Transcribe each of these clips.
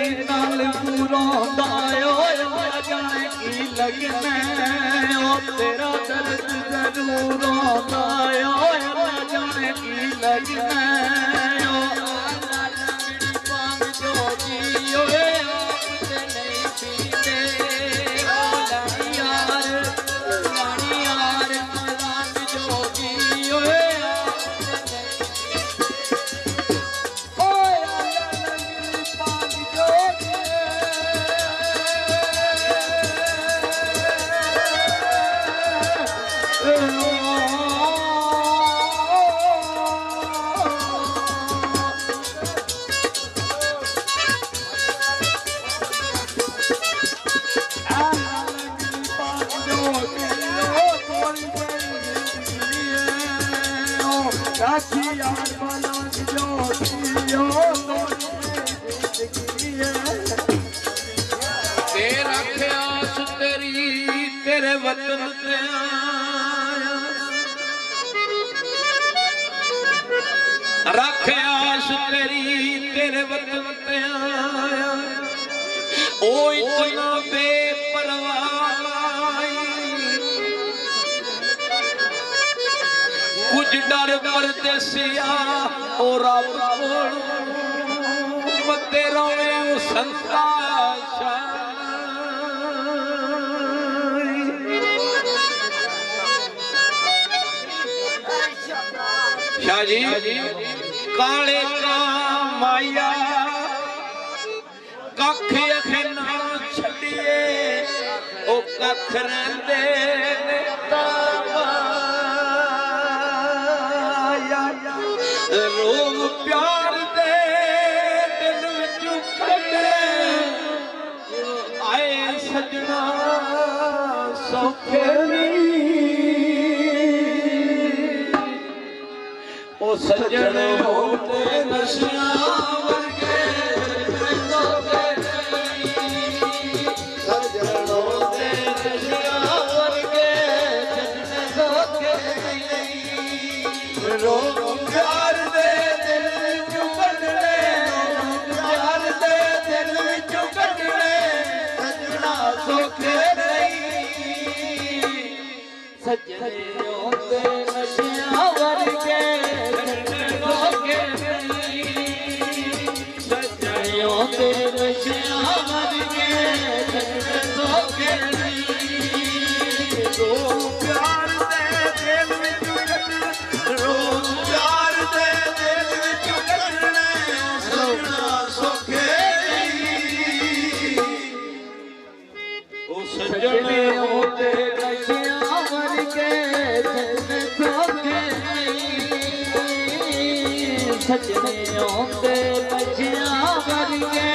तेरी नाल बुरांदा ओए जाने की लगना ओ तेरा दर्द जरूर आंदा ओए जाने की लगना ओ पांग जोगी ओए तेरे वतन ते आया रख आस तेरी तेरे वतन ते आया ओ इतना बेपरवाह कुछ डर करते सिया ओ रब कोलों तेरा संता शाह जी काले का माया कख अखे ना छड़िए ओ कख रंदे ने ताया रोग प्यार दे दिल विचों कढे आए सजना सौखे ओ सजन होते नशियां वर्गे सजन होते नशियां वर्गे रोग प्यार दे दिल विचों कढणे प्यार दे दिल विचों कढणे सजना सौखे नहीं सजन होते नशियां वर्गे सजने आंदे बजियां वर्गे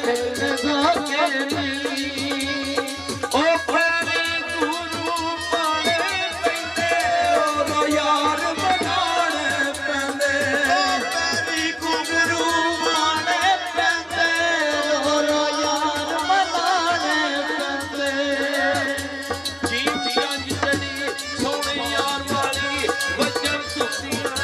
दिल धोखे नहीं ओ प्यारे गुरु माने पैंदे ओ यार बनाने पैंदे ओ प्यारे गुरु माने पैंदे ओ यार बनाने पैंदे जीतियां जितनी सोने यार वाली वजन सुतियां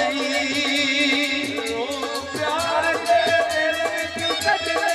ਨਹੀਂ। ਪਿਆਰ ਦੇ ਦਿਲ ਵਿੱਚੋਂ ਕੱਢਣੇ,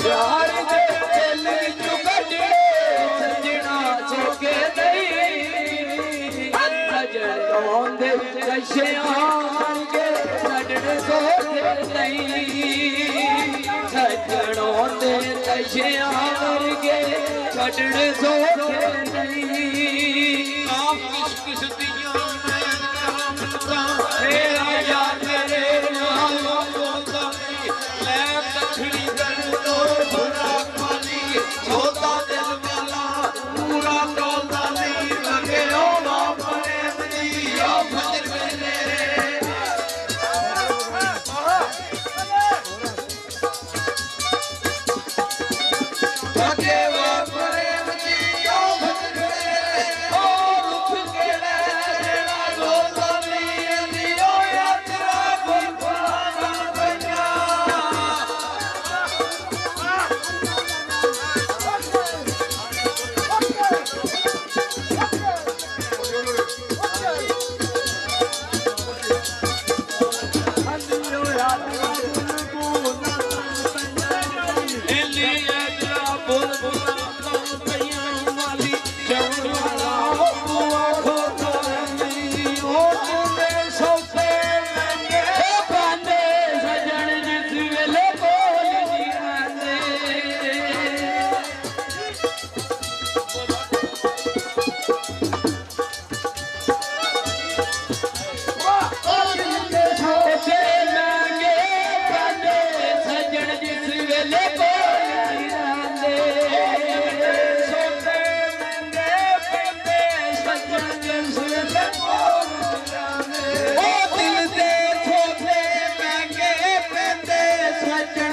ਪਿਆਰ ਦੇ ਦਿਲ ਵਿੱਚੋਂ ਕੱਢਣੇ ਸੱਜਣਾ ਸੋਕੇ ਨਹੀਂ। ਸੱਜਣੋਂ ਦੇ ਨਸ਼ਿਆਂ ਵਰਗੇ ਛੱਡਣੇ ਸੋਕੇ ਨਹੀਂ। ਸੱਜਣੋਂ ਦੇ ਨਸ਼ਿਆਂ ਵਰਗੇ ਛੱਡਣੇ ਸੋਕੇ ਨਹੀਂ। ਆਪ ਕਿਸ ਕਿਸ ਦੀਆਂ ਮੈਂ ਕਰਾਂਗਾ ਮੇਰਾ ਯਾਰ ਮੇਰੇ ਨਾਲ ਬੋਲਦਾ ਨਹੀਂ ਲੈ ਦੱਖਣੀ ਦਿਲ ਤੋਂ ਭਰਾ ਖਾਲੀ ਸੋਦਾ ਦਿਲ ਵਾਲਾ ਪੂਰਾ ਟੋਲਦਾ ਨਹੀਂ ਲਗੇ ਉਹ ਆਪਣੇ ਦੀ ਉਹ ਫਜਰ ਵੇਲੇ ਲਗੇ ਉਹ ਪ੍ਰੇਮ ਦੀ ਉਹ ਫਜਰ ਵੇਲੇ ਉਹ ਰੁੱਖ ਕੇ ਲੈਣਾ ਗੋਲਦਾ ਨਹੀਂ ਦੀ ਉਹ ਯਾਤਰਾ ਗੁਰਬਾਨਾ ਬਣਾ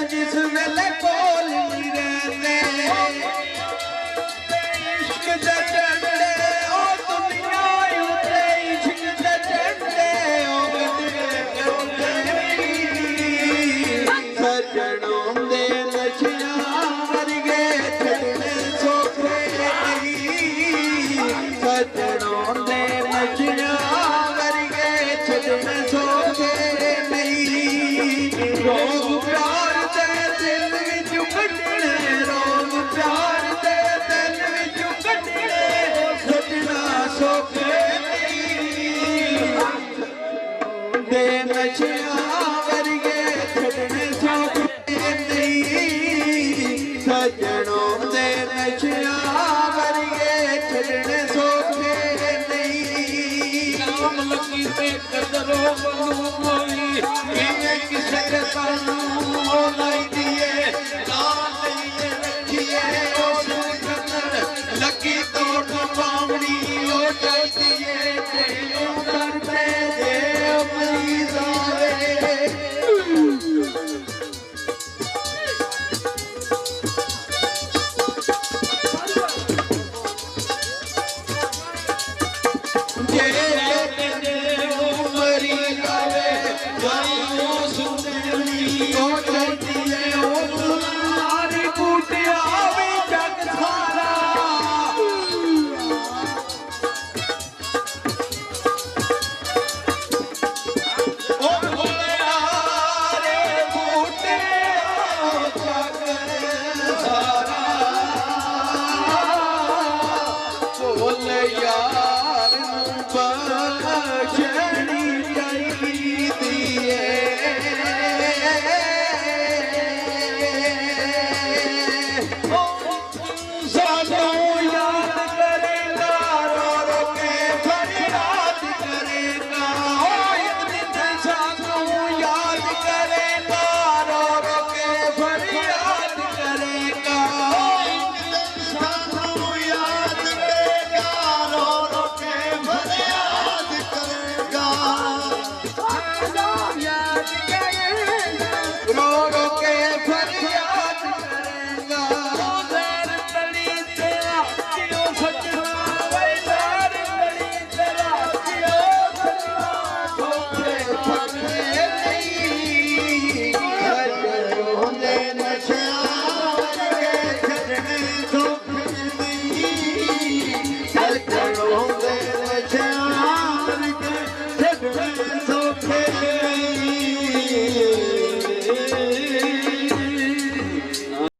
ਜਿਸ ਵੇਲੇ ਕੋਲ ਨਹੀਂ ਰਹਿੰਦੇ ਇਸ਼ਕ ਦੇ ਝੰਡੇ ਉਹ ਦੁਨੀਆ ਉੱਤੇ ਇਸ਼ਕ ਦੇ ਝੰਡੇ ਉਹ ਗੱਡੇ ਸੱਜਣੋਂ ਦੇ ਨਸ਼ਿਆਂ ਵਰਗੇ ਛੱਡਣੇ ਸੌਖੇ ਨਹੀਂ। ਸੱਜਣੋਂ ਦੇ ਨਸ਼ਿਆਂ ਵਰਗੇ ਛੱਡਣੇ ਸੌਖੇ ਨਹੀਂ। ਰੋਗ ਪਿਆਰ ਦੇ ਦਿਲ ਵਿੱਚੋਂ ਕੱਢਣੇ ਰੋਗ ਪਿਆਰ ਦੇ ਦਿਲ ਵਿੱਚੋਂ ਕੱਢਣੇ ਸੱਜਣਾ ਸੌਖੇ ਨਹੀਂ। ਦੇ ਨਸ਼ਿਆਂ ਵਰਗੇ ਛੱਡਣੇ ਸੌਖੇ ਨਹੀਂ। ਸੱਜਣੋਂ ਦੇ ਨਸ਼ਿਆਂ ਵਰਗੇ ਛੱਡਣੇ ਸੌਖੇ ਨਹੀਂ। ਨਾਮ ਲੱਗੀ ਤੇ ਕਦਰੋਂ ਬਣੂ ਕੋਈ ਕਿਵੇਂ ਕਿਸੇ ਦੇ ਸਾਨੂੰ ਉਹ ਨਹੀਂ